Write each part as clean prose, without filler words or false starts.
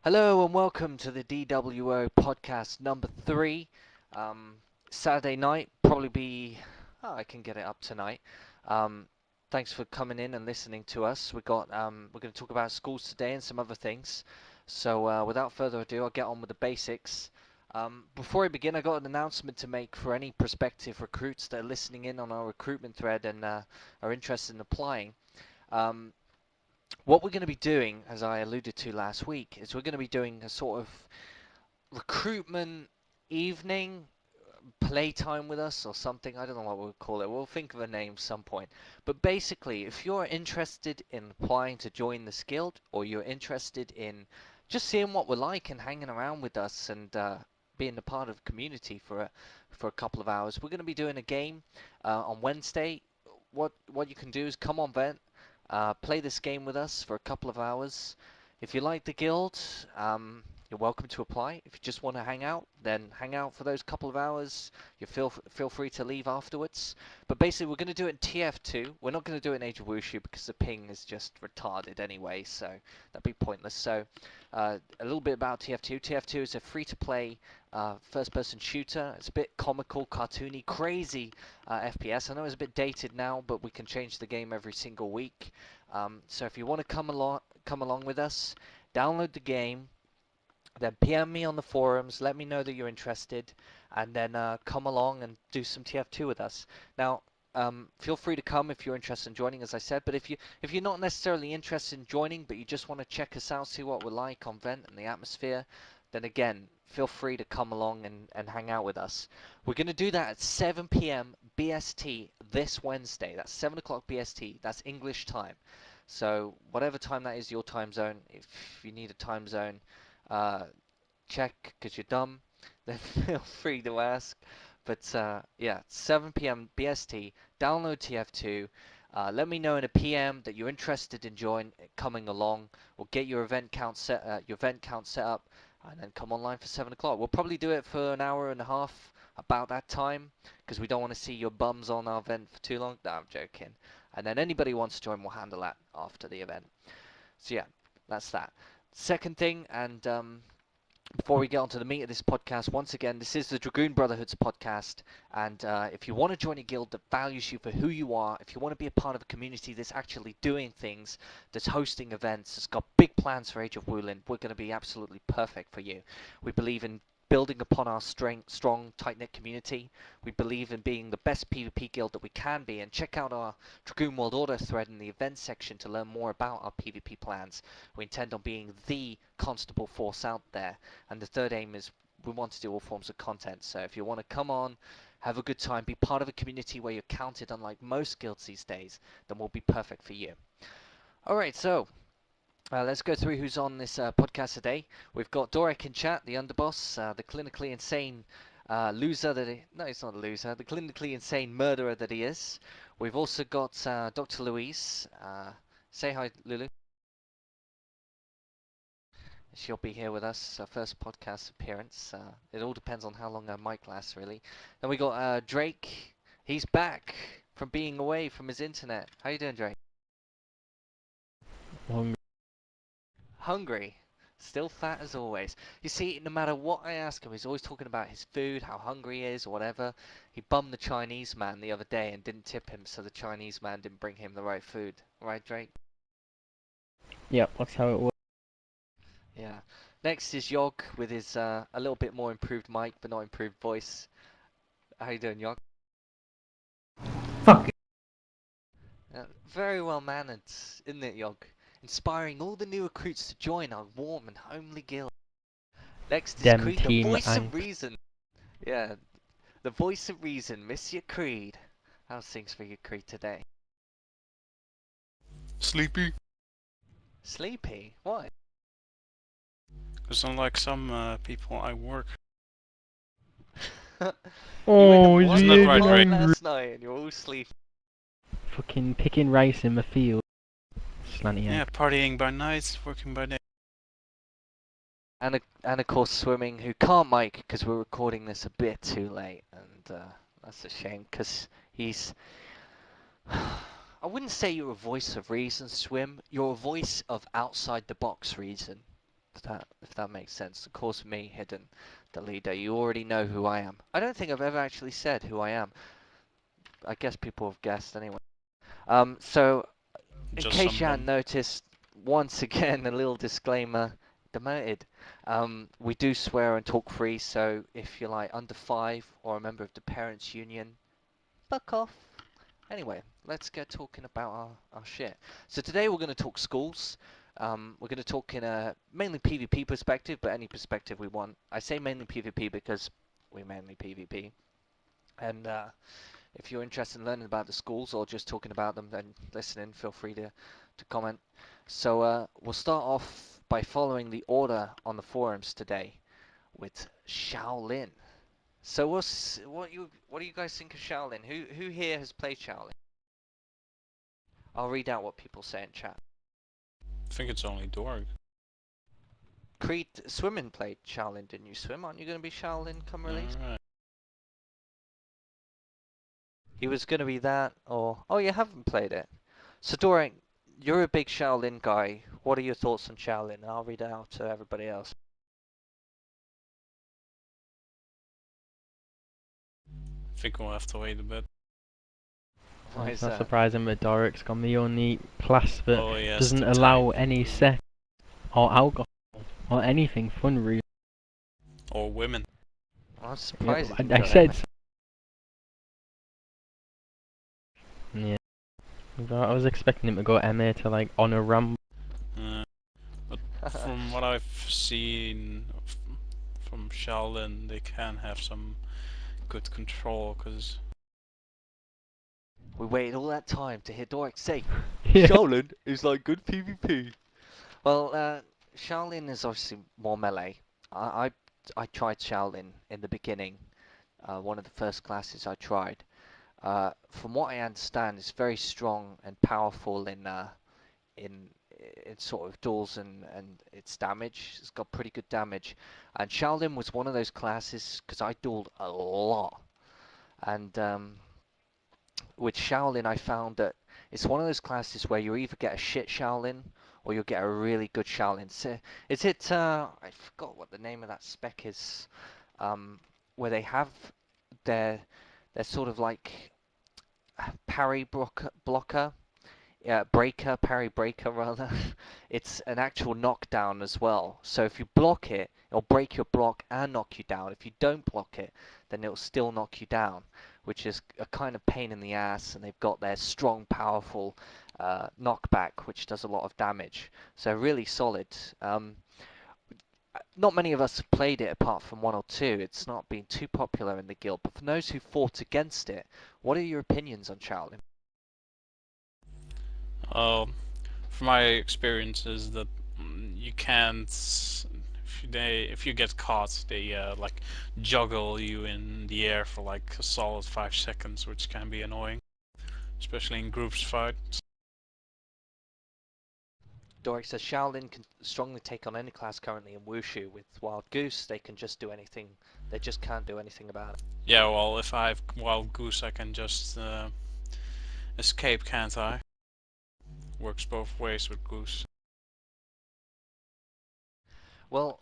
Hello and welcome to the DWO podcast number 3. Saturday night, probably be. Oh, I can get it up tonight. Um, Thanks for coming in and listening to us. We're going to talk about schools today and some other things. So without further ado, I'll get on with the basics. Before I begin, I got an announcement to make for any prospective recruits that are listening in on our recruitment thread and are interested in applying. Um, what we're going to be doing, as I alluded to last week, is we're going to be doing a sort of recruitment evening, playtime with us or something. I don't know what we'll call it. We'll think of a name some point. But basically, if you're interested in applying to join this guild, or you're interested in just seeing what we're like and hanging around with us and being a part of the community for a couple of hours, we're going to be doing a game on Wednesday. What you can do is come on Vent, play this game with us for a couple of hours. If you like the guild, you're welcome to apply. If you just want to hang out, then hang out for those couple of hours. You feel free to leave afterwards. But basically, we're going to do it in TF2. We're not going to do it in Age of Wushu because the ping is just retarded anyway, so that'd be pointless. So, a little bit about TF2. TF2 is a free-to-play first-person shooter. It's a bit comical, cartoony, crazy FPS. I know it's a bit dated now, but we can change the game every single week. So if you want to come along with us, download the game. Then PM me on the forums, let me know that you're interested, and then come along and do some TF2 with us. Now, feel free to come if you're interested in joining, as I said. But if you're not necessarily interested in joining, but you just want to check us out, see what we're like on Vent and the atmosphere, then again, feel free to come along and hang out with us. We're going to do that at 7 p.m. BST this Wednesday. That's 7 o'clock BST. That's English time. So whatever time that is, your time zone. If you need a time zone, uh, check because you're dumb, then feel free to ask. But yeah, 7 p.m. BST, download TF2. Let me know in a PM that you're interested in coming along. We'll get your event count set up, and then come online for 7 o'clock. We'll probably do it for an hour and a half, about that time, because we don't want to see your bums on our event for too long. No, I'm joking. And then anybody who wants to join, we'll handle that after the event. So yeah, that's that. Second thing, and before we get on to the meat of this podcast, once again, this is the Dragoon Brotherhood's podcast, and if you want to join a guild that values you for who you are, if you want to be a part of a community that's actually doing things, that's hosting events, that's got big plans for Age of Wulin, we're going to be absolutely perfect for you. We believe in building upon our strong, tight-knit community. We believe in being the best PvP guild that we can be, and check out our Dragoon World Order thread in the events section to learn more about our PvP plans. We intend on being the constable force out there, and the third aim is we want to do all forms of content. So if you want to come on, have a good time, be part of a community where you're counted, unlike most guilds these days, then we'll be perfect for you. Alright, so let's go through who's on this podcast today. We've got Dorek in chat, the underboss, the clinically insane loser that he... No, he's not a loser. The clinically insane murderer that he is. We've also got Dr. Louise. Say hi, Lulu. She'll be here with us, her first podcast appearance. It all depends on how long her mic lasts, really. Then we got Drake. He's back from being away from his internet. How you doing, Drake? Hungry. Hungry. Still fat as always. You see, no matter what I ask him, he's always talking about his food, how hungry he is, or whatever. He bummed the Chinese man the other day and didn't tip him, so the Chinese man didn't bring him the right food. Right, Drake? Yep, that's how it works. Yeah. Next is Yog with his a little bit more improved mic, but not improved voice. How you doing, Yog? Fuck it. Very well mannered, isn't it, Yog? Inspiring all the new recruits to join our warm and homely guild. Next is Dem Creed, the team voice of Ank. reason. Yeah, the voice of reason, Monsieur Creed. How's things for you, Creed, today? Sleepy? Sleepy? Why? Because unlike some people, I work. You Oh, went is and Isn't he that won the right, even pot Drake? hungry? last night and you're all sleepy. Fucking picking rice in the field. Slanty Yeah, egg. partying by night, working by day. And of course swimming, who can't mic because we're recording this a bit too late, and that's a shame because he's... I wouldn't say you're a voice of reason, Swim. You're a voice of outside the box reason. if that makes sense. Of course, me, Hidden, the leader. You already know who I am. I don't think I've ever actually said who I am. I guess people have guessed anyway. So in Just case you hadn't someone. noticed, once again a little disclaimer. Demoted. We do swear and talk free, so if you're like under 5 or a member of the parents' union, fuck off. Anyway, let's get talking about our shit. So today we're going to talk schools. We're going to talk in a mainly PvP perspective, but any perspective we want. I say mainly PvP because we mainly PvP. And if you're interested in learning about the schools or just talking about them, then listening, feel free to comment. So we'll start off by following the order on the forums today with Shaolin. So what do you guys think of Shaolin? Who here has played Shaolin? I'll read out what people say in chat. I think it's only Dorg. Creed Swimming played Shaolin, didn't you? Swim, aren't you going to be Shaolin come release? Alright. He was going to be that, or oh, you haven't played it. So Dorian, you're a big Shaolin guy. What are your thoughts on Shaolin? I'll read it out to everybody else. I think we'll have to wait a bit. Why It's is not that? surprising that Doric's gone the only class that Oh yes, doesn't the allow time. any sex or alcohol or anything fun really. Or women. I'm Yeah, surprised he I, didn't I go said. Emei. Yeah. I was expecting him to go Emei to like honor Ram. But from what I've seen from Shaolin, they can have some good control, because We waited all that time to hear Doric say, Yeah. Shaolin is like good PvP. Well, Shaolin is obviously more melee. I tried Shaolin in the beginning. One of the first classes I tried. From what I understand, it's very strong and powerful in in sort of duels and its damage. It's got pretty good damage. And Shaolin was one of those classes because I dueled a lot. And with Shaolin, I found that it's one of those classes where you either get a shit Shaolin or you'll get a really good Shaolin. So, is it? I forgot what the name of that spec is. Where they have their sort of like parry blocker. Yeah, breaker, parry breaker rather. It's an actual knockdown as well. So if you block it, it'll break your block and knock you down. If you don't block it, then it'll still knock you down, which is a kind of pain in the ass. And they've got their strong, powerful knockback, which does a lot of damage. So really solid. Not many of us have played it apart from one or two. It's not been too popular in the guild. But for those who fought against it, what are your opinions on Shaolin? from my experiences, that you can't. If you get caught, they like juggle you in the air for like a solid 5 seconds, which can be annoying, especially in groups fights. Doric says Shaolin can strongly take on any class currently in Wushu. With Wild Goose, they can just do anything. They just can't do anything about it. Yeah, well, if I have Wild Goose, I can just escape, can't I? Works both ways with Goose. Well,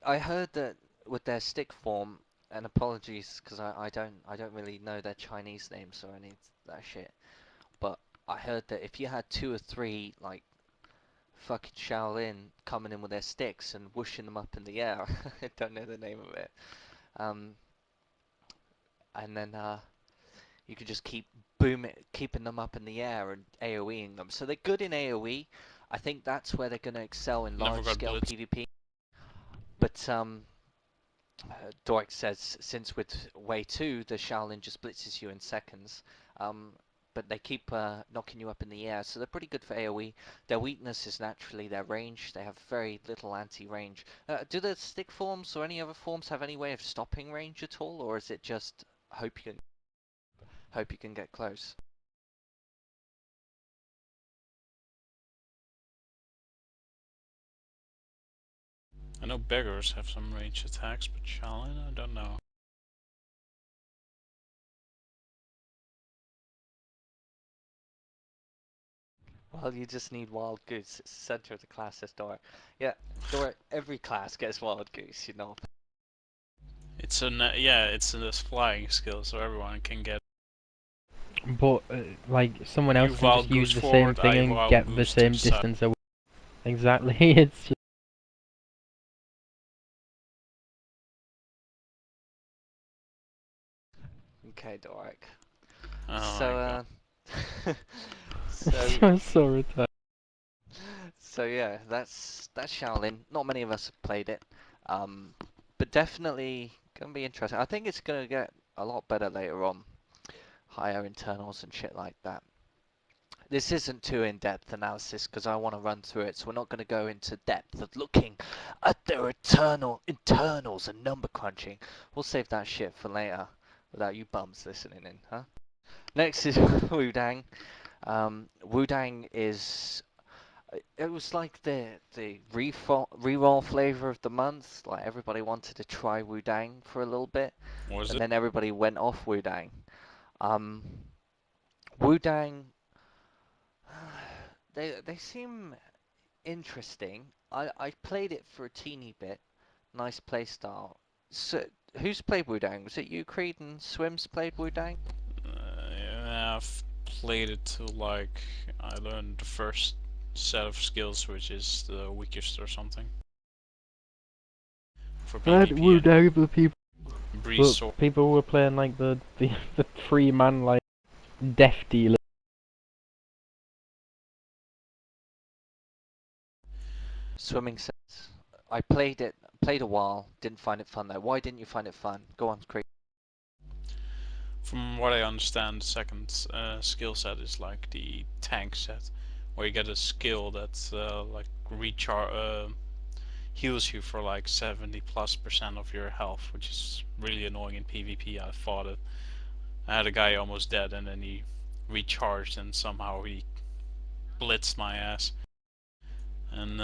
I heard that with their stick form, and apologies because I don't really know their Chinese names or any of that shit. But I heard that if you had 2 or 3 like fucking Shaolin coming in with their sticks and whooshing them up in the air, I don't know the name of it. Um, and then you could just keep keeping them up in the air and AoEing them. So they're good in AoE. I think that's where they're going to excel in Never large got scale blitz. PvP. But Doik says since with Way 2, the Shaolin just blitzes you in seconds. But they keep knocking you up in the air, so they're pretty good for AoE. Their weakness is naturally their range. They have very little anti-range. Do the stick forms or any other forms have any way of stopping range at all, or is it just hope you can get close? I know beggars have some range attacks, but Shaolin, I don't know. Well, you just need Wild Goose. It's the center of the class, says Dora. Yeah, Dora, every class gets Wild Goose, you know. It's a flying skill, so everyone can get. But like someone You else can just wild use goose the same forward, thing I and wild get the goose to same the side. distance away. Exactly. It's just Okay, Doric. Oh my god. So, so, so retarded. so yeah, that's Shaolin. Not many of us have played it, um, but definitely gonna be interesting. I think it's gonna get a lot better later on. Higher internals and shit like that. This isn't too in-depth analysis because I want to run through it, so we're not going to go into depth of looking at their eternal internals and number crunching. We'll save that shit for later, without you bums listening in, huh? Next is Wudang. Wudang is it was like the reroll flavor of the month. Like everybody wanted to try Wudang for a little bit, Was and it? then everybody went off Wudang. Um, Wudang, they seem interesting. I played it for a teeny bit. Nice playstyle. So who's played Wudang? Was it you, Creed, and Swims played Wudang? Yeah, I've played it to like I learned the first set of skills, which is the weakest or something for I had PvP. wooed over people, Breeze but sword. people were playing like the 3-man like death dealer. Swimming sets. I played it, played a while, didn't find it fun though. Why didn't you find it fun? Go on, Creed. From what I understand, the second skill set is like the tank set, where you get a skill that like heals you for like 70+% of your health, which is really annoying in PvP. I fought it. I had a guy almost dead, and then he recharged, and somehow he blitzed my ass. And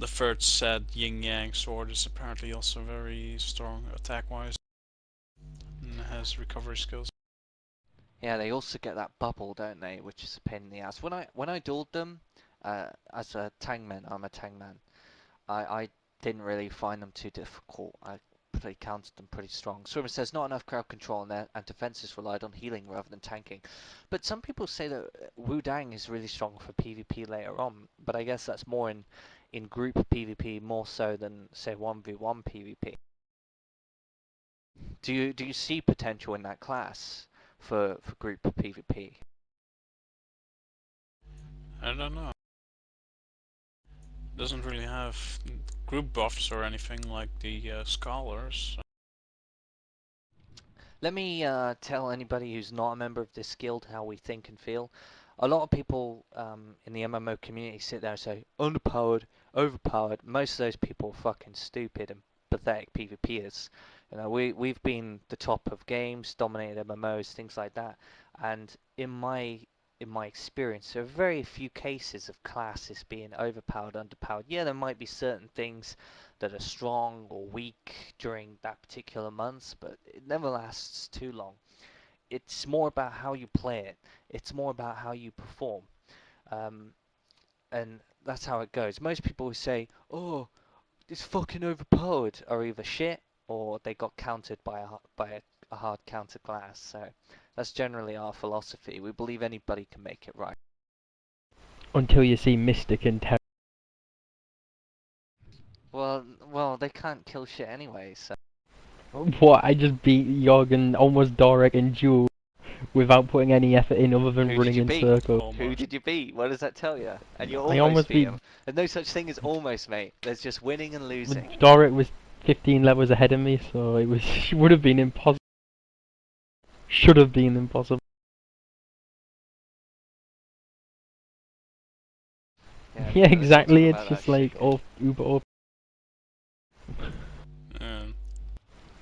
the third set, Yin Yang Sword, is apparently also very strong attack-wise, and has recovery skills. Yeah, they also get that bubble, don't they? Which is a pain in the ass. When I dueled them, as a Tangmen, I'm a Tangman. I didn't really find them too difficult. I pretty counted them pretty strong. Swimmer says not enough crowd control and defenses relied on healing rather than tanking. But some people say that Wudang is really strong for PvP later on. But I guess that's more in group PvP more so than say 1v1 PvP. Do you see potential in that class for group PvP? I don't know. Doesn't really have group buffs or anything like the scholars. Let me tell anybody who's not a member of this guild how we think and feel. A lot of people in the MMO community sit there and say, underpowered, overpowered. Most of those people are fucking stupid and pathetic PvPers. You know, we've been the top of games, dominated MMOs, things like that. And in my experience, there are very few cases of classes being overpowered, underpowered. Yeah, there might be certain things that are strong or weak during that particular month, but it never lasts too long. It's more about how you play it. It's more about how you perform, um, and that's how it goes. Most people who say, "Oh, this fucking overpowered," are either shit or they got countered by a hard counter class. So that's generally our philosophy. We believe anybody can make it right. Until you see Mystic and Terror. Well, they can't kill shit anyway. So What? I just beat Jorgen, almost Dorek and Jewel without putting any effort in other than who did running you in beat? circles. Who Almost. did you beat? What does that tell you? And you I almost almost beat beat. him. There's no such thing as almost, mate. There's just winning and losing. Dorek was 15 levels ahead of me, so it was would have been impossible. Should have been impossible. Yeah, Yeah, let's not talk exactly. It's about that just shit like here. all uber up. Um,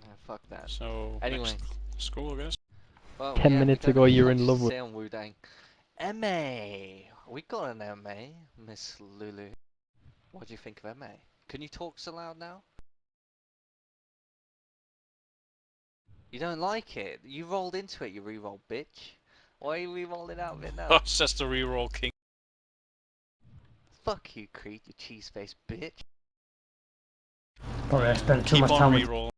Yeah, fuck that. so Anyway, next school, I guess. well, 10 yeah, we minutes don't ago, have you're much in to love with. say on Wudang. Emei, we got an Emei, Miss Lulu. What do you think of Emei? Can you talk so loud now? You don't like it? You rolled into it, you re-roll bitch. Why are you re-rolling out of it now? It's just a reroll king. Fuck you, Creed, you cheese-faced bitch. Sorry, I spent too Keep much on time with. reroll.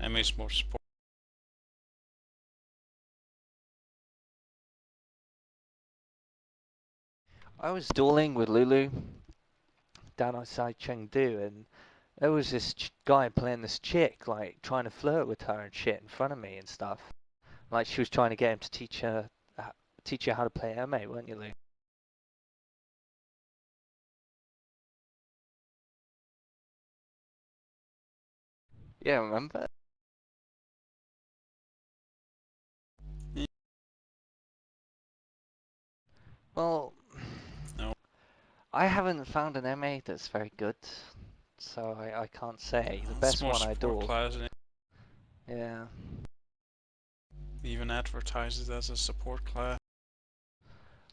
Emei's more support. I was dueling with Lulu down outside Chengdu, and there was this guy playing this chick, like trying to flirt with her and shit in front of me and stuff. Like she was trying to get him to teach her how to play Emei, weren't you, Lou? Yeah, remember? Well, No. I haven't found an Emei that's very good, so I can't say. The It's best more one I support dueled. class, and it Yeah. even advertises as a support class.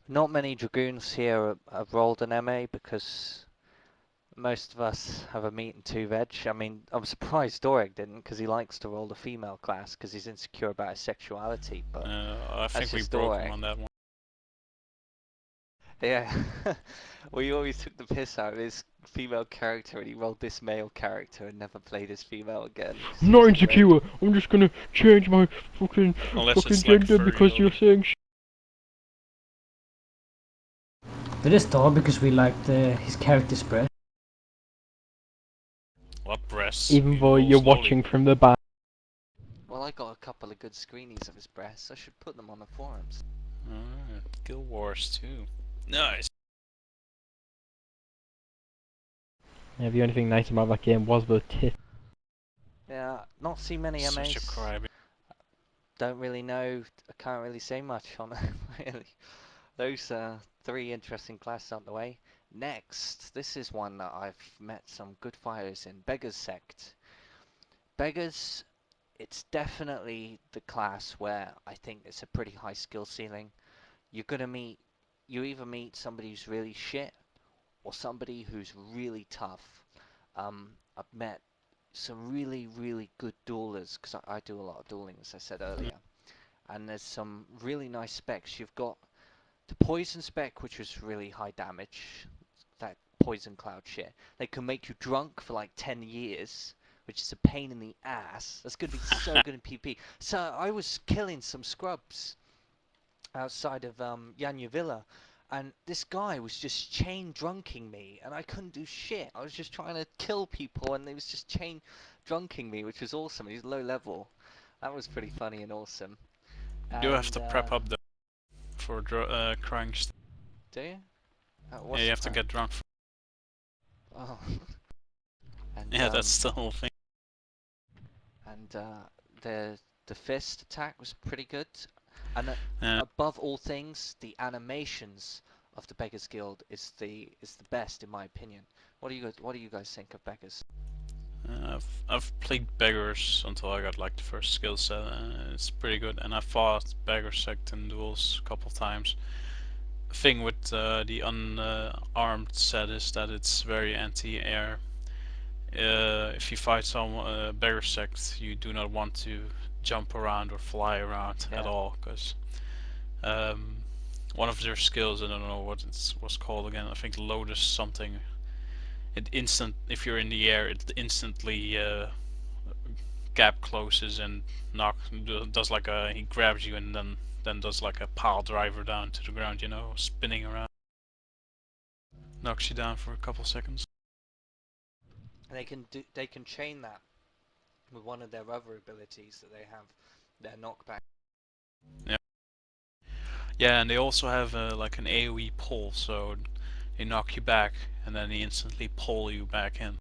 Not many Dragoons here have rolled an Emei because most of us have a meat and two veg. I mean, I'm surprised Dorek didn't because he likes to roll the female class because he's insecure about his sexuality, but I that's think we just broke him Dorek. on that one. Yeah. We always took the piss out of his female character and he rolled this male character and never played his female again. I'm not insecure. I'm just gonna change my fucking Unless it's like gender because you're saying We just thought because we liked his character spread. What breasts? even You though roll you're slowly. watching from the back. Well, I got a couple of good screenies of his breasts. I should put them on the forums. Alright, Guild Wars 2. Nice. Yeah, the only thing nice about that game was the tits. Yeah, not seen many Such a MAs. crybaby. Don't really know. I can't really say much on it, really. Those three interesting classes out the way. Next, this is one that I've met some good fighters in. Beggar's sect. Beggars, it's definitely the class where I think it's a pretty high skill ceiling. You're gonna meet, you either meet somebody who's really shit or somebody who's really tough. I've met some really, really good duelers because I do a lot of dueling, as I said earlier. And there's some really nice specs. You've got the poison spec, which was really high damage. That poison cloud shit. They can make you drunk for like 10 years, which is a pain in the ass. That's going to be so good in PP. So I was killing some scrubs outside of Yanya Villa, and this guy was just chain drunking me, and I couldn't do shit. I was just trying to kill people, and he was just chain drunking me, which was awesome. He's low level. That was pretty funny and awesome. You do have And, to prep up though for crying. Do you? Yeah, What's you the have to prep? get drunk. Oh. And, Yeah, that's the whole thing. and the fist attack was pretty good. And Yeah. above all things, the animations of the Beggars Guild is the best in my opinion. What do you guys think of Beggars? I've played Beggars until I got like the first skill set, and it's pretty good. And I fought Beggar sect in duels a couple times. The thing with the unarmed set is that it's very anti-air. If you fight some Beggar sect, you do not want to jump around or fly around at Yeah. all, because one of their skills, I don't know what it was called again. I think Lotus something. If you're in the air, it instantly gap closes and does like he grabs you and then does like a pile driver down to the ground, you know, spinning around. Knocks you down for a couple seconds. And they can chain that with one of their other abilities that they have, their knockback. Yeah, and they also have like an AoE pull, so they knock you back and then they instantly pull you back in.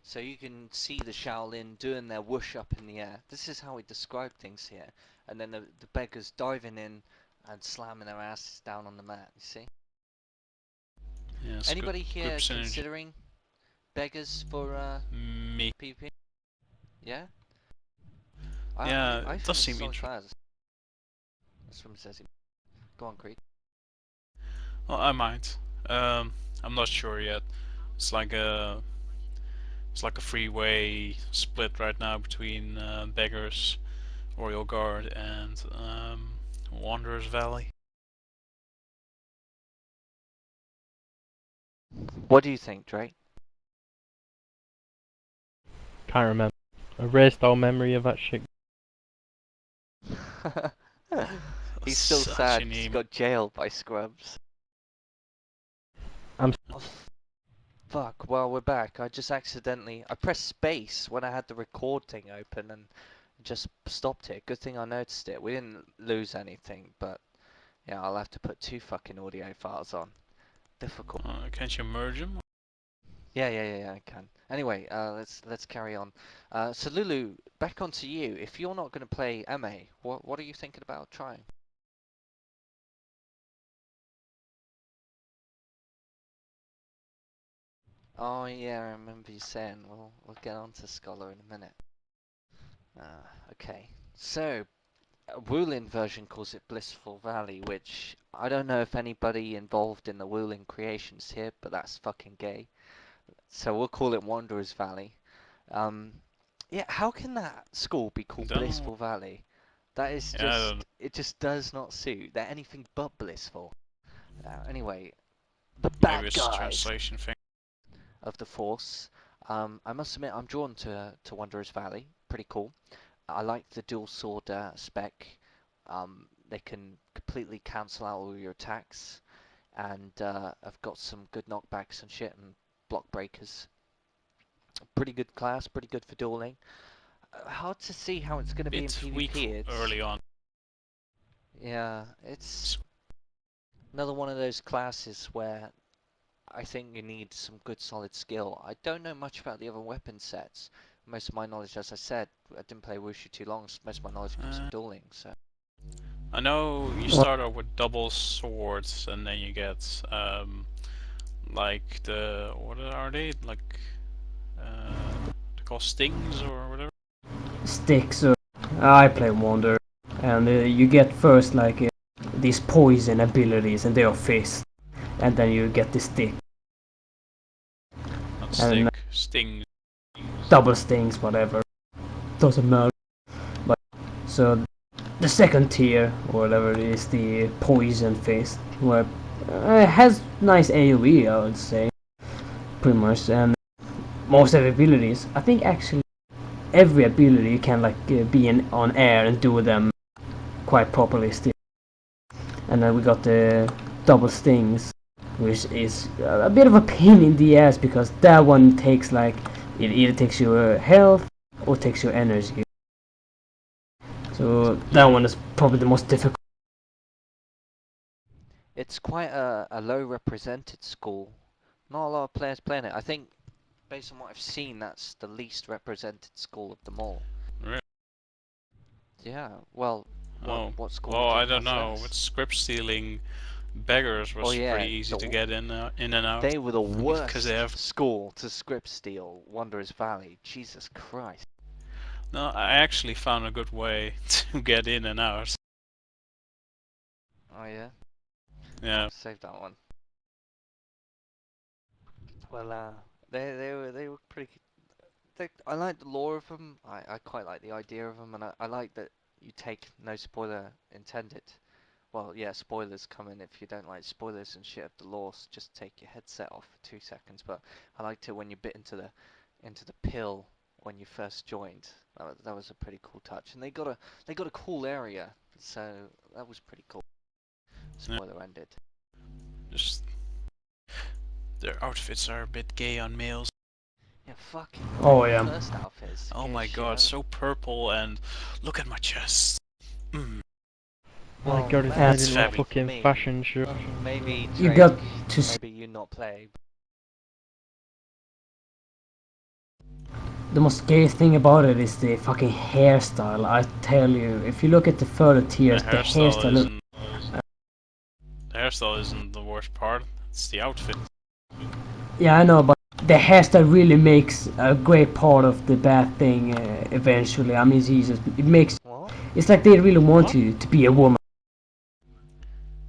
So you can see the Shaolin doing their whoosh up in the air. This is how we describe things here. And then the beggars diving in and slamming their asses down on the mat, you see? Yeah, it's Anybody good here synergy. considering beggars for Me. PP? Yeah? Yeah, I it think does it's seem so interesting. class. That's what it says. Go on, Creed. Well, I might. I'm not sure yet. It's like a freeway split right now between beggars Royal Guard, and Wanderer's Valley. What do you think, Drake? Can't remember. Erased all memory of that shit. He's still Such sad an 'cause he emo. got jailed by scrubs. I'm Oh, fuck, well, we're back. I pressed space when I had the record thing open and just stopped it. Good thing I noticed it. We didn't lose anything, but yeah, I'll have to put 2 fucking audio files on. Difficult. Can't you merge them? Yeah, I can. Anyway, let's carry on. So Lulu, back onto you. If you're not going to play Emei, what are you thinking about trying? Oh yeah, I remember you saying. We'll get on to Scholar in a minute. Okay. So, Wulin version calls it Blissful Valley, which I don't know if anybody involved in the Wulin creations here, but that's fucking gay. So we'll call it Wanderer's Valley. Yeah, how can that school be called Don't know. Blissful Valley? That is Yeah, I don't know. it just does not suit. They're anything but blissful. Anyway, the Maybe bad it's a guys translation thing. of the Force. I must admit, I'm drawn to Wanderer's Valley. Pretty cool. I like the dual sword spec. They can completely cancel out all your attacks, and I've got some good knockbacks and shit and block breakers. Pretty good class, pretty good for dueling. Hard to see how it's going to be in Bit weak PvP. early on. Yeah, it's another one of those classes where I think you need some good solid skill. I don't know much about the other weapon sets. Most of my knowledge, as I said, I didn't play Wushu too long, so most of my knowledge comes from dueling, so... I know you start out with double swords, and then you get like the what are they like? They call stings or whatever. Sticks. I play Wander, and you get first like these poison abilities, and they are fist, and then you get the stick, Not And- stings. double stings, whatever. Doesn't matter. But so the second tier or whatever is the poison fist, where it has nice AoE, I would say, pretty much, and most of the abilities. I think actually every ability can like be on air and do them quite properly still. And then we got the double stings, which is a bit of a pain in the ass because that one takes like it either takes your health or takes your energy. So that one is probably the most difficult. It's quite a low represented school. Not a lot of players playing it. I think, based on what I've seen, that's the least represented school of them all. Really? Yeah, well, what school Well, do you I don't class know. as? With script stealing, beggars was yeah, pretty easy to get in and out. They were the worst Because they have. school to script steal Wanderer's Valley. Jesus Christ. No, I actually found a good way to get in and out. Oh yeah? Yeah. Save that one. Well, they were pretty. I like the lore of them. I quite like the idea of them, and I like that you take no spoiler intended. Well, yeah, spoilers come in if you don't like spoilers and shit of the lore. So just take your headset off for 2 seconds. But I liked it when you bit into the pill when you first joined. That was a pretty cool touch, and they got a cool area, so that was pretty cool. Spoiler ended. Just their outfits are a bit gay on males. Yeah, fucking. Oh yeah. First outfits. Oh gay my shit god, out. so purple and look at my chest. My god, it's that's made in a fabby. fucking Me. fashion show. Maybe You Drake, got to maybe you not play. The most gay thing about it is the fucking hairstyle. I tell you, if you look at the further tiers, the hairstyle look. The hairstyle isn't the worst part. It's the outfit. Yeah, I know, but the hairstyle really makes a great part of the bad thing. Eventually, I mean, Jesus, it makes. What? It's like they really want What? you to be a woman.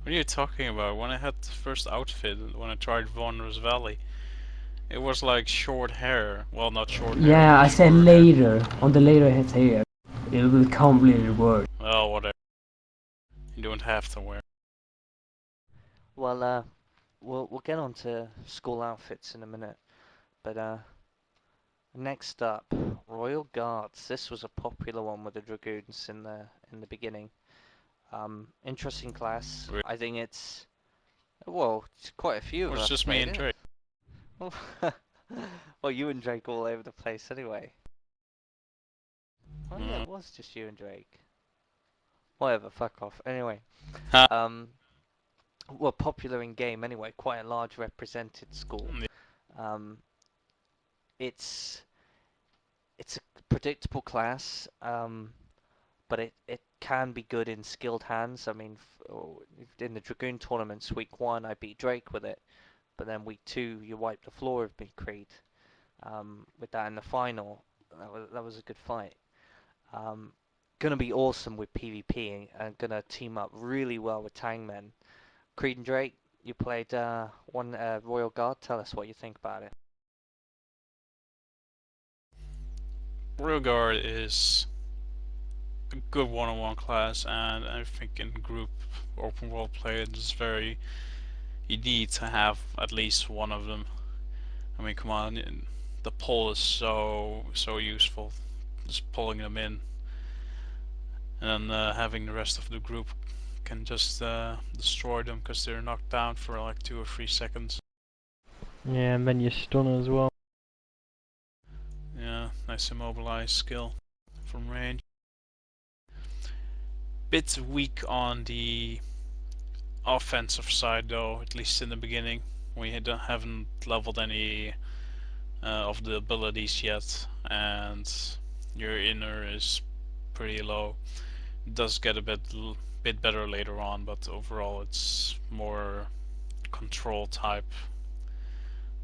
What are you talking about? When I had the first outfit, when I tried Vonner's Valley, it was like short hair. Well, not short hair. Yeah, I but said shorter hair. later on the later hair. it will completely work. Well, whatever. You don't have to wear. Well, we'll get on to school outfits in a minute, but next up, Royal Guards. This was a popular one with the Dragoons in the beginning. Interesting class. Really? I think it's well, it's quite a few Or of it's us just me played and it. Drake. Well, well, you and Drake all over the place anyway. Oh yeah, Mm. it was just you and Drake. Whatever, fuck off. Anyway, Ha. um, well, popular in game anyway. Quite a large represented school. Um, it's it's a predictable class. But it can be good in skilled hands. I mean, in the Dragoon tournaments, week 1 I beat Drake with it, but then week 2 you wiped the floor with me, Creed. With that in the final, that was a good fight. Gonna be awesome with PvP and gonna team up really well with Tangmen. Creed and Drake, you played one Royal Guard. Tell us what you think about it. Royal Guard is a good one-on-one class, and I think in group open world play it's very, you need to have at least one of them. I mean, come on, the pull is so useful, just pulling them in, and having the rest of the group can just destroy them because they're knocked down for like 2 or 3 seconds. Yeah, and then you stun as well. Yeah, nice immobilized skill from range. Bit weak on the offensive side though, at least in the beginning. We haven't leveled any of the abilities yet, and your inner is pretty low. It does get a bit better later on, but overall it's more control type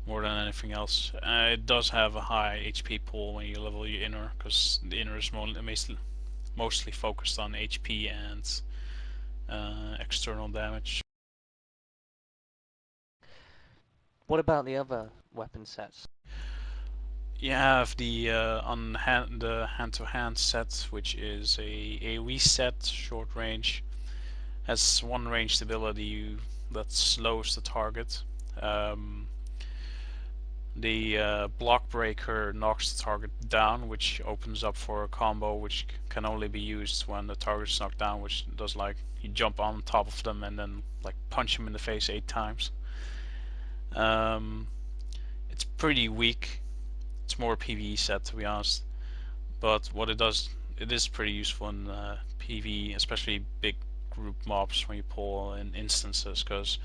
more than anything else. It does have a high HP pool when you level your inner, because the inner is mostly focused on HP and external damage. What about the other weapon sets? You have the the hand-to-hand set, which is a AoE set, short range. Has one ranged ability that slows the target. Um, the block breaker knocks the target down, which opens up for a combo which can only be used when the target is knocked down, which does like you jump on top of them and then like punch him in the face 8 times. It's pretty weak. It's more a PvE set, to be honest. But what it does, it is pretty useful in PvE, especially big group mobs when you pull in instances, because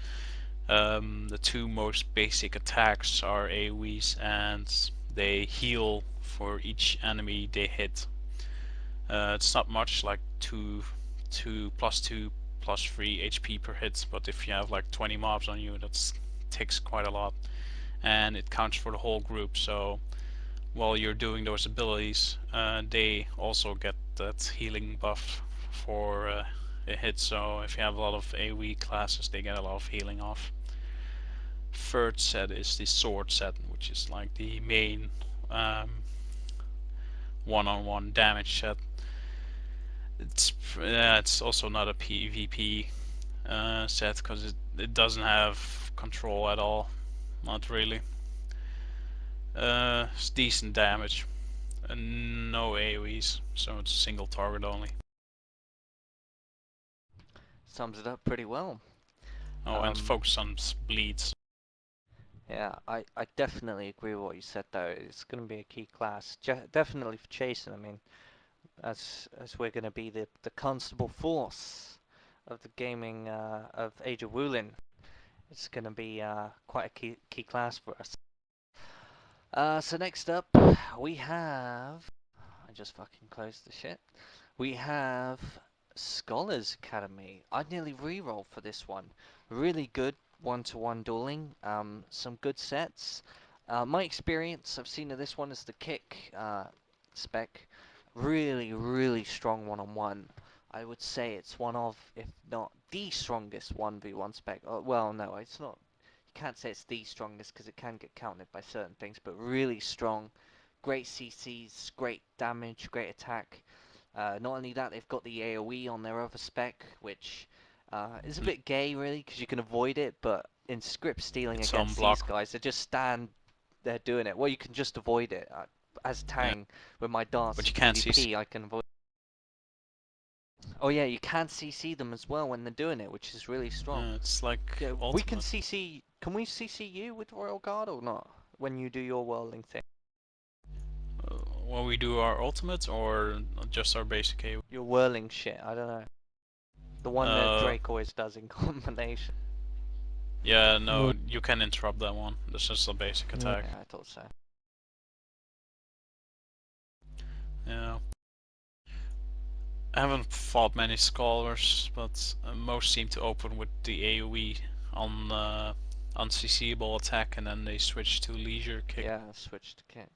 the 2 most basic attacks are AoEs, and they heal for each enemy they hit. It's not much, like 2 plus 3 HP per hit, but if you have like 20 mobs on you, that takes quite a lot, and it counts for the whole group. So while you're doing those abilities, they also get that healing buff for a hit. So if you have a lot of AoE classes, they get a lot of healing off. Third set is the sword set, which is like the main one-on-one damage set. It's also not a PvP set, because it doesn't have control at all, not really. It's decent damage and no AoEs, so it's single target only. Sums it up pretty well. Oh, and focus on bleeds. Yeah, I definitely agree with what you said though. It's going to be a key class, definitely for chasing. I mean, as we're going to be the constable force of the gaming of Age of Wulin, it's going to be quite a key class for us. So next up, we have. I just fucking closed the shit. We have Scholars Academy. I nearly re-rolled for this one. Really good one-to-one dueling. Some good sets. My experience I've seen of this one is the kick spec. Really, really strong one-on-one. I would say it's one of, if not the strongest 1v1 spec. Well, no, it's not. You can't say it's the strongest because it can get countered by certain things, but really strong. Great CCs, great damage, great attack. Not only that, they've got the AoE on their other spec, which is a bit gay, really, because you can avoid it, but in script stealing It's against unblock. these guys, they just stand there doing it. Well, you can just avoid it. As Tang, with my darts But you in can't PvP, CC. I can avoid. Oh yeah, you can CC them as well when they're doing it, which is really strong. It's like Yeah, we can ultimate. CC. Can we CC you with Royal Guard or not when you do your worldling thing? When we do our ultimate or just our basic AoE? Your whirling shit. I don't know. The one that Uh, Drake always does in combination. yeah, no, you can interrupt that one. That's just a basic attack. Yeah, I thought so. Yeah. I haven't fought many scholars, but most seem to open with the AoE on unCCable attack, and then they switch to leisure kick. Yeah, I switched to kick.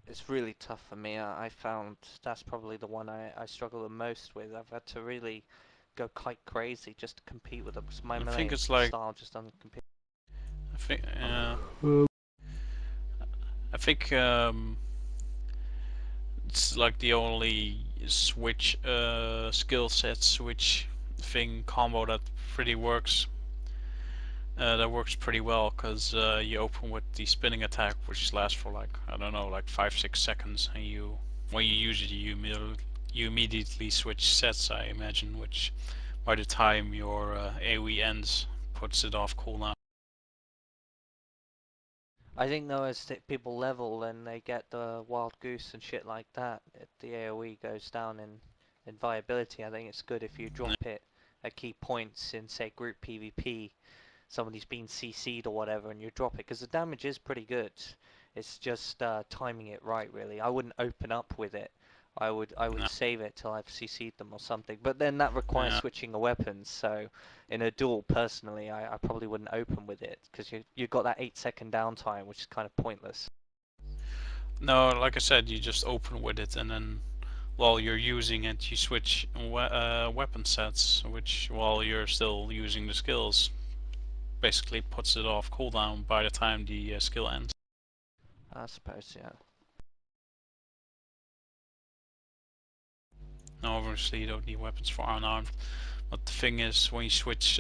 It's really tough for me. I found that's probably the one I struggle the most with. I've had to really go quite crazy just to compete with them because my I melee think it's like style just doesn't compete. I think Uh, I think it's like the only switch skill set switch thing combo that pretty works. That works pretty well because you open with the spinning attack, which lasts for like I don't know, like 5-6 seconds, and when you use it, you immediately switch sets. I imagine, which by the time your AoE ends, puts it off cooldown. I think though as people level and they get the wild goose and shit like that, the AoE goes down in viability. I think it's good if you drop it at key points in say group PvP. Somebody's been CC'd or whatever, and you drop it because the damage is pretty good. It's just timing it right, really. I wouldn't open up with it. I would No. save it till I've CC'd them or something. But then that requires Yeah. switching of weapons. So in a duel, personally, I probably wouldn't open with it because you got that 8-second downtime, which is kind of pointless. No, like I said, you just open with it, and then while you're using it, you switch weapon sets, which while you're still using the skills, basically puts it off cooldown by the time the skill ends. I suppose, yeah. Now, obviously, you don't need weapons for unarmed, but the thing is, when you switch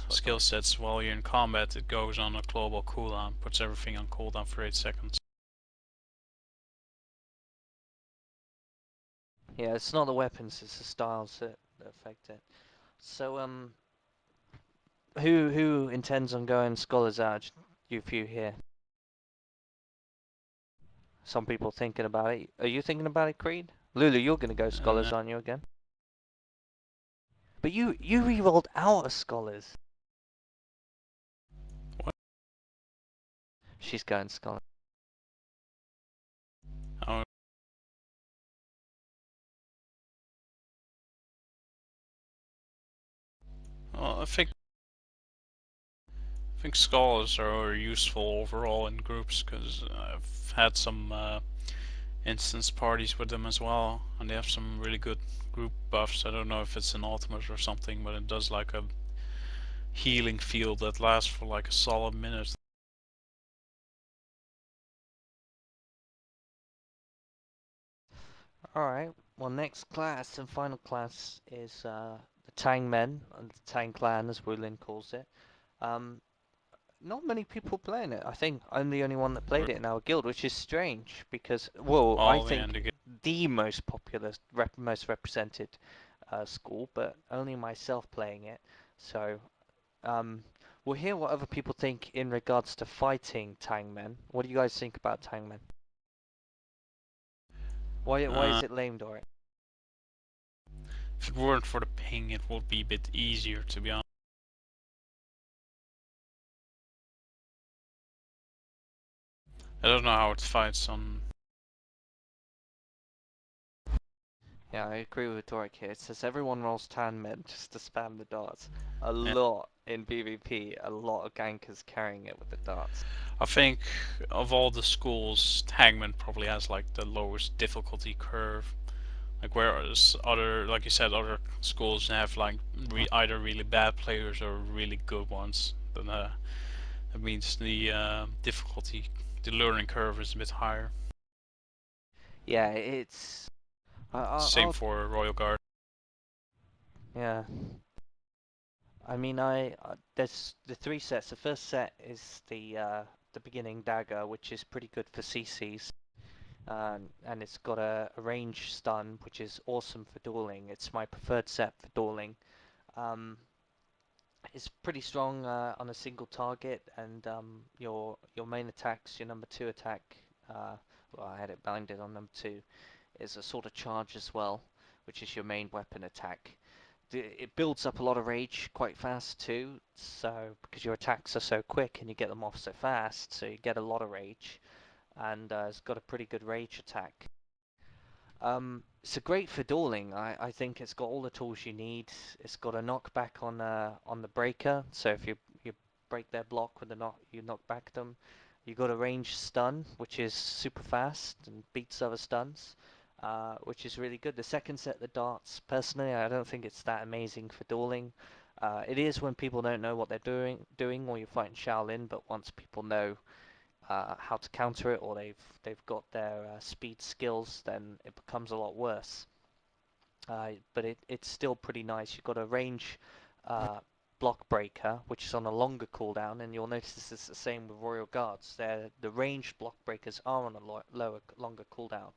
skill sets while you're in combat, it goes on a global cooldown, puts everything on cooldown for 8 seconds. Yeah, it's not the weapons, it's the styles that affect it. So, who intends on going Scholars Out? You few here. Some people thinking about it. Are you thinking about it, Creed? Lulu, you're gonna go Scholars, aren't you, again? But you re-rolled out of Scholars. What? She's going Scholars. Oh. Well, I think scholars are useful overall in groups because I've had some instance parties with them as well, and they have some really good group buffs. I don't know if it's an ultimate or something, but it does like a healing field that lasts for like a solid minute. Alright, well next class and final class is the Tangmen, the Tang Clan as Wulin calls it. Not many people playing it. I think I'm the only one that played it in our guild, which is strange because, well, I think the most popular, most represented school, but only myself playing it. So, we'll hear what other people think in regards to fighting Tangmen. What do you guys think about Tangmen? Why is it lame, Dory? If it weren't for the ping, it would be a bit easier, to be honest. I don't know how it fights on. Yeah, I agree with Doric here. It says everyone rolls Tangmen just to spam the darts. A lot in PvP, a lot of gankers carrying it with the darts. I think of all the schools, Tangmen probably has like the lowest difficulty curve. Like whereas other, like you said, other schools have like either really bad players or really good ones. Then that means the difficulty, the learning curve is a bit higher. Yeah, it's. Same for Royal Guard. Yeah. I mean, there's the three sets. The first set is the beginning dagger, which is pretty good for CCs, and it's got a range stun, which is awesome for dueling. It's my preferred set for dueling. Um, it's pretty strong on a single target, and your main attacks, your number two attack. Well, I had it bounded on number two. Is a sort of charge as well, which is your main weapon attack. It builds up a lot of rage quite fast too, so because your attacks are so quick and you get them off so fast, so you get a lot of rage, and it's got a pretty good rage attack. It's great for dueling. I think it's got all the tools you need. It's got a knockback on the breaker, so if you break their block with the knock, you knock back them. You got a range stun, which is super fast and beats other stuns, which is really good. The second set, the darts, personally, I don't think it's that amazing for dueling. It is when people don't know what they're doing, or you're fighting Shaolin, but once people know how to counter it, or they've got their speed skills, then it becomes a lot worse. But it's still pretty nice. You've got a range block breaker, which is on a longer cooldown, and you'll notice this is the same with Royal Guards. The ranged block breakers are on a longer cooldown,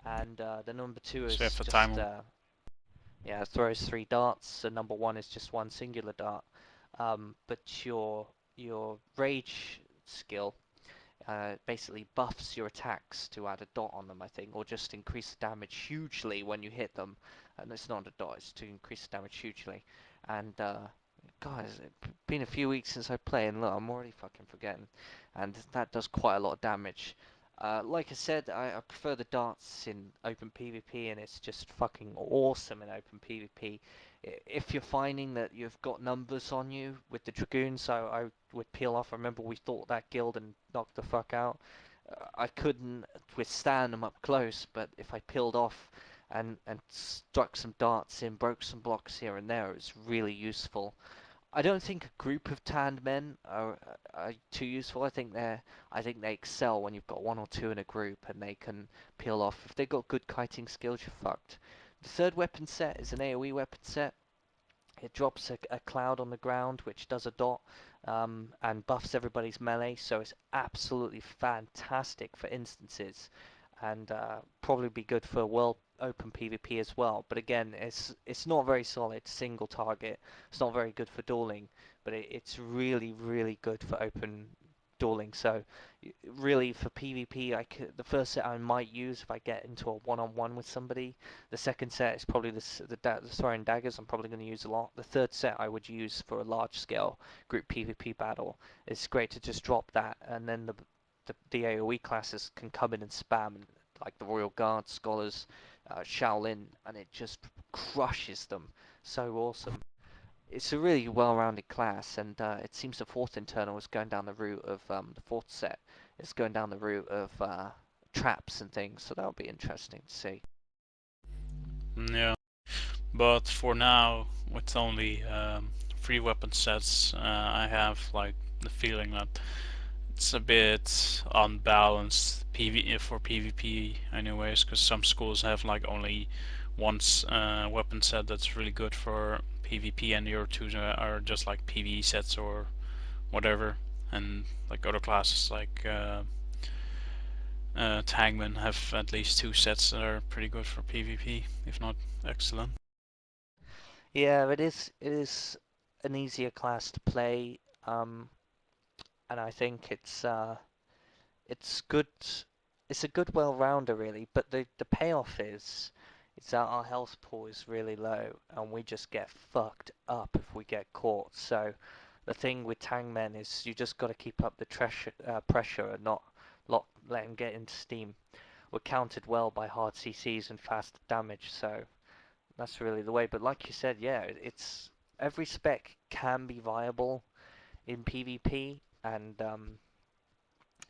and the number two So you have is to just time 'em. yeah, throws three darts. The number one is just one singular dart. But your rage skill basically buffs your attacks to add a dot on them, I think, or just increase the damage hugely when you hit them. And it's not a dot; it's to increase the damage hugely. And guys, it's been a few weeks since I played, and look, I'm already fucking forgetting. And that does quite a lot of damage. Like I said, I prefer the darts in open PvP, and it's just fucking awesome in open PvP. If you're finding that you've got numbers on you with the Dragoons, so I would peel off. I remember we fought that guild and knocked the fuck out. I couldn't withstand them up close, but if I peeled off and struck some darts in, broke some blocks here and there, it was really useful. I don't think a group of tanned men are too useful. I think they excel when you've got one or two in a group and they can peel off. If they've got good kiting skills, you're fucked. The third weapon set is an AoE weapon set. It drops a cloud on the ground which does a dot and buffs everybody's melee, so it's absolutely fantastic for instances, and probably be good for world open PvP as well. But again, it's not very solid single target. It's not very good for dueling, but it's really good for open dueling. So really for PvP, the first set I might use if I get into a one-on-one with somebody. The second set is probably the throwing daggers. I'm probably going to use a lot. The third set I would use for a large-scale group PvP battle. It's great to just drop that, and then the AoE classes can come in and spam, like the Royal Guard, Scholars, Shaolin, and it just crushes them. So awesome. It's a really well-rounded class, and it seems the fourth internal is going down the route of the fourth set. It's going down the route of traps and things, so that'll be interesting to see. Yeah, but for now, with only three weapon sets, I have like the feeling that it's a bit unbalanced for PvP, anyways, because some schools have like only one weapon set that's really good for PvP, and the other two are just like PvE sets or whatever, and like other classes like Tangmen have at least two sets that are pretty good for PvP, if not excellent. Yeah, it is an easier class to play, um, and I think it's good. It's a good well-rounder really, but the payoff is that our health pool is really low, and we just get fucked up if we get caught. So the thing with Tangmen is you just got to keep up the pressure and not let him get into steam. We're countered well by hard CCs and fast damage, so that's really the way. But like you said, yeah, it's every spec can be viable in PvP, and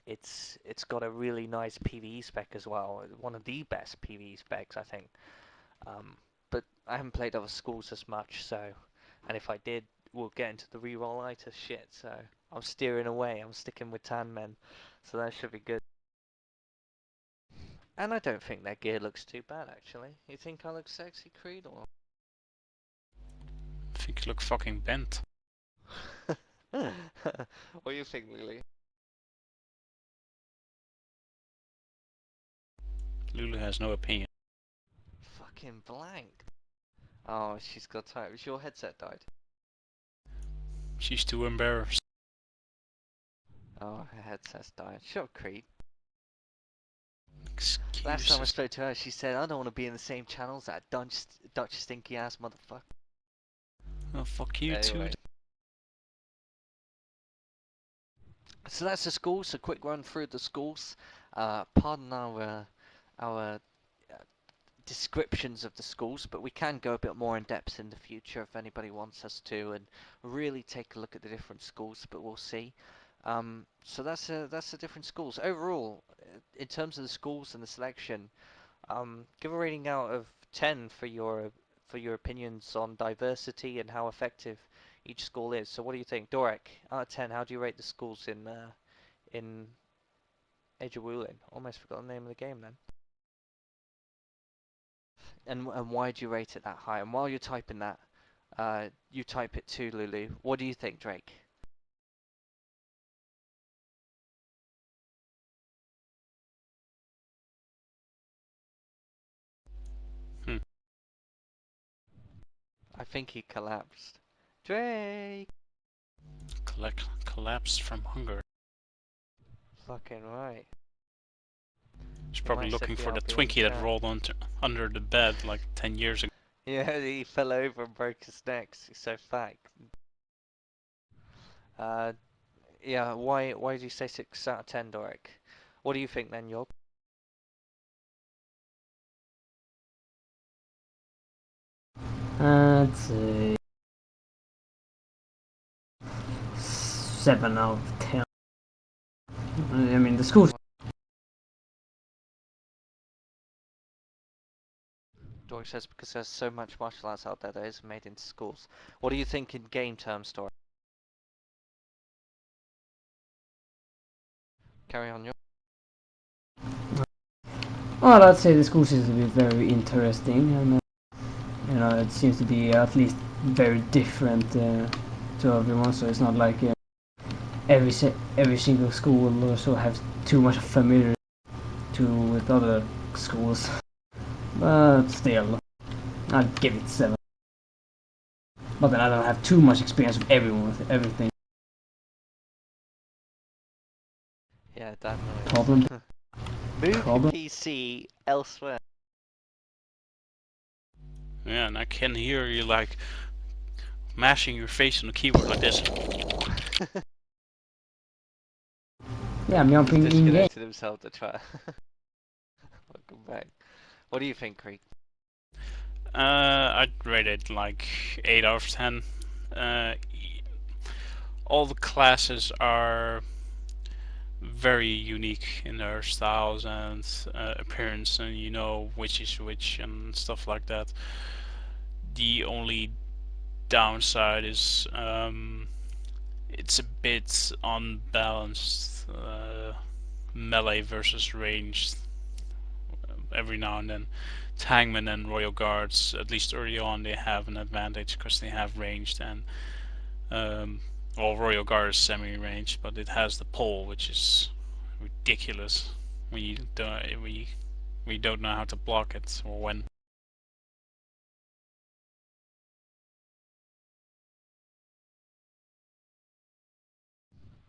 it's got a really nice PvE spec as well. One of the best PvE specs, I think. But I haven't played other schools as much, so and if I did, we'll get into the reroll-itis shit. So I'm steering away. I'm sticking with Tan Men, so that should be good. And I don't think their gear looks too bad, actually. You think I look sexy, Creed, or? I think you look fucking bent. What do you think, Lily? Lulu has no opinion. Fucking blank. Oh, she's got tired. Was your headset died? She's too embarrassed. Oh, her headset's died. Shut up, Creed. Last time I Excuses. spoke to her, she said, I don't want to be in the same channel as that Dutch stinky ass motherfucker. Oh, fuck you too. Anyway. So that's the schools, a quick run through the schools. Pardon our descriptions of the schools, but we can go a bit more in depth in the future if anybody wants us to, and really take a look at the different schools. But we'll see. So that's the different schools overall. In terms of the schools and the selection, give a rating out of 10 for your opinions on diversity and how effective each school is. So what do you think, Dorek? Out of 10, how do you rate the schools in Age of Wulin? Almost forgot the name of the game then. And why do you rate it that high? And while you're typing that, you type it too, Lulu. What do you think, Drake? Hmm. I think he collapsed. Drake! Collapsed from hunger. Fucking right. He's He probably might looking for the be in Twinkie that chat. rolled under the bed like 10 years ago. Yeah, he fell over and broke his neck. 'Cause he's so fat. Yeah. Why did you say 6 out of 10, Dorek? What do you think then, Yob? I'd say 7 out of 10. I mean, the schools. Dorek says because there's so much martial arts out there that is made into schools. What do you think in game terms, Dorek? Carry on, Yob. Well, I'd say the school seems to be very interesting, and it seems to be at least very different to everyone. So it's not like every single school also has too much familiar to with other schools. But still, I'd give it 7. But then I don't have too much experience with everything. Yeah, that noise. Problem. Move your Problem. PC elsewhere. Yeah, and I can hear you like mashing your face on the keyboard like this. Yeah, I'm jumping He's in game. disconnected himself to try. Welcome back. What do you think, Creek? I'd rate it like 8 out of 10. All the classes are very unique in their styles and appearance, and you know which is which and stuff like that. The only downside is it's a bit unbalanced, melee versus ranged. Every now and then, Tangmen and Royal Guards, at least early on, they have an advantage because they have ranged, and well, Royal Guard is semi-ranged, but it has the pole, which is ridiculous when you don't know how to block it or when.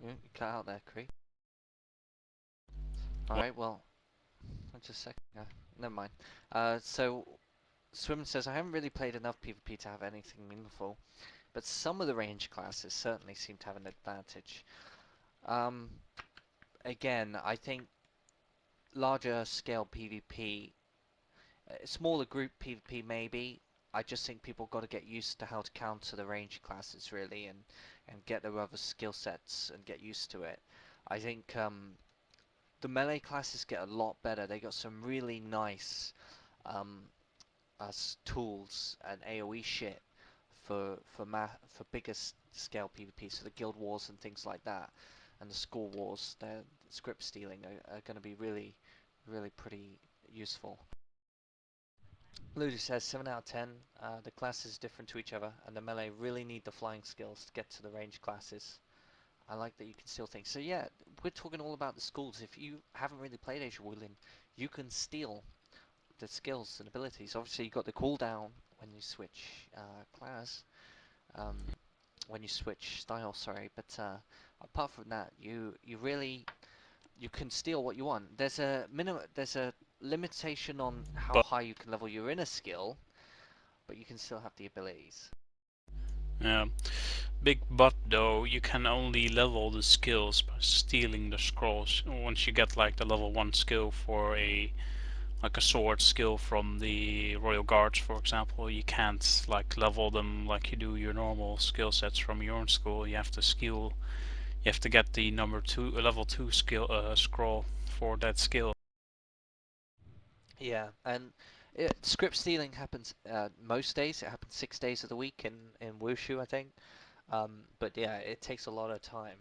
You cut out there, Creek. Alright, well, just a second. Never mind. So, Swimmer says, I haven't really played enough PvP to have anything meaningful, but some of the range classes certainly seem to have an advantage. Again, I think larger scale PvP, smaller group PvP maybe. I just think people got to get used to how to counter the range classes really, and get their other skill sets and get used to it. I think the melee classes get a lot better. They got some really nice tools and AoE shit for bigger scale PvP. So the guild wars and things like that, and the score wars, the script stealing are going to be really pretty useful. Lulu says 7 out of 10. The classes are different to each other, and the melee really need the flying skills to get to the range classes. I like that you can steal things. So yeah, we're talking all about the schools. If you haven't really played Age of Wulin, you can steal the skills and abilities. Obviously, you've got the cooldown when you switch class, um, when you switch style. Sorry, but apart from that, you can steal what you want. There's a limitation on how But high you can level your inner skill, but you can still have the abilities. yeah, big but though, you can only level the skills by stealing the scrolls. Once you get like the level 1 skill for a sword skill from the Royal Guards, for example, you can't like level them like you do your normal skill sets from your own school. You have to get the level 2 skill scroll for that skill. Yeah, and script stealing happens most days. It happens 6 days of the week in Wushu, I think. But yeah, it takes a lot of time.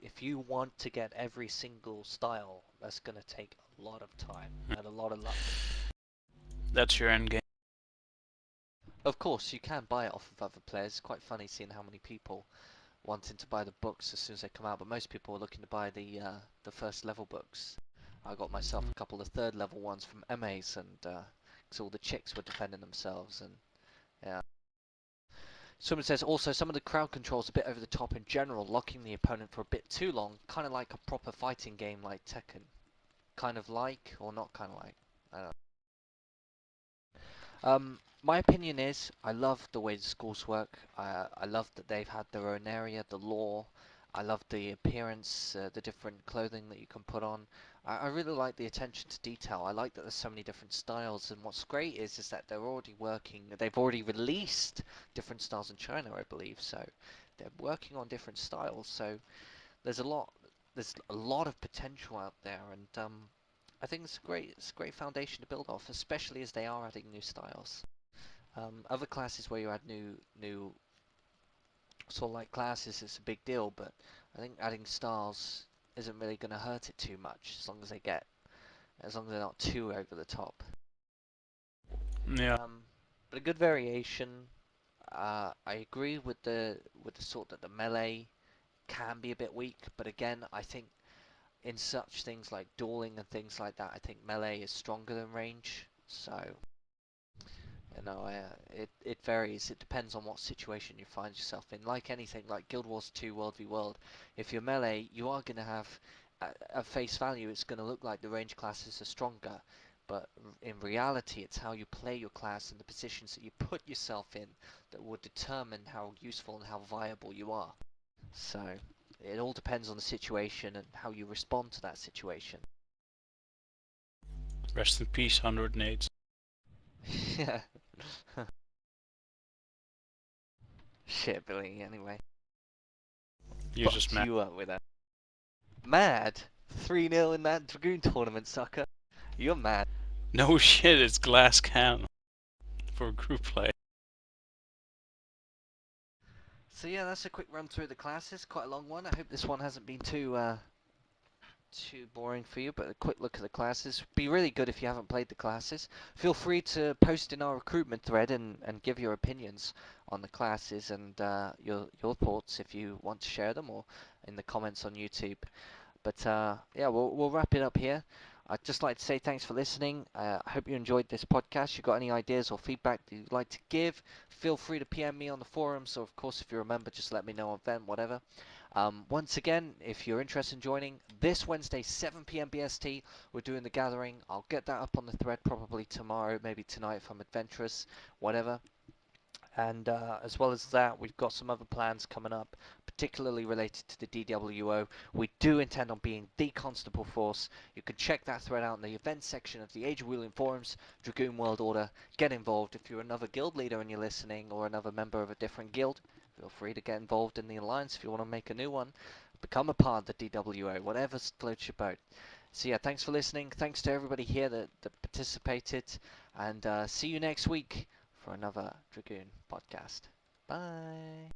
If you want to get every single style, that's gonna take a lot of time and a lot of luck. That's your end game. Of course, you can buy it off of other players. It's quite funny seeing how many people wanting to buy the books as soon as they come out, but most people are looking to buy the first level books. I got myself a couple of third level ones from Emei's, and because all the chicks were defending themselves, and yeah. Someone says also some of the crowd control's a bit over the top in general, locking the opponent for a bit too long, kind of like a proper fighting game like Tekken. Kind of like, or not kind of like. I don't know. My opinion is, I love the way the schools work. I love that they've had their own area, the lore. I love the appearance, the different clothing that you can put on. I really like the attention to detail. I like that there's so many different styles, and what's great is that they're already working. They've already released different styles in China, I believe. So they're working on different styles. So there's a lot, of potential out there, and I think it's a great foundation to build off, especially as they are adding new styles. Other classes where you add new sort of like classes, it's a big deal, but I think adding styles isn't really going to hurt it too much as long as they're not too over the top. Yeah. But a good variation. I agree with the sort that the melee can be a bit weak, but again, I think in such things like dueling and things like that, I think melee is stronger than range. So you know, it varies. It depends on what situation you find yourself in. Like anything, like Guild Wars 2 World v World, if you're melee, you are going to have, at face value, it's going to look like the range classes are stronger. But in reality, it's how you play your class and the positions that you put yourself in that will determine how useful and how viable you are. So it all depends on the situation and how you respond to that situation. Rest in peace, 100 nades. Yeah. Shit, Billy, anyway. You're just Fucked mad. you up with that. Mad? 3-0 in that Dragoon tournament, sucker. You're mad. No shit, it's glass cannon for group play. So yeah, that's a quick run through the classes. Quite a long one. I hope this one hasn't been too boring for you, but a quick look at the classes. Be really good if you haven't played the classes. Feel free to post in our recruitment thread and give your opinions on the classes and your thoughts if you want to share them, or in the comments on YouTube. But yeah, we'll wrap it up here. I'd just like to say thanks for listening. I hope you enjoyed this podcast. You got any ideas or feedback that you'd like to give, feel free to PM me on the forums, or of course if you're a member, just let me know on Vent, whatever. Once again, if you're interested in joining, this Wednesday 7 PM BST, we're doing the gathering. I'll get that up on the thread probably tomorrow, maybe tonight if I'm adventurous, whatever. And as well as that, we've got some other plans coming up, particularly related to the DWO. We do intend on being the Constable Force. You can check that thread out in the events section of the Age of Wulin forums, Dragoon World Order. Get involved. If you're another guild leader and you're listening, or another member of a different guild, feel free to get involved in the alliance if you want to make a new one. Become a part of the DWO, whatever floats your boat. So yeah, thanks for listening. Thanks to everybody here that participated, and see you next week for another Dragoon podcast. Bye.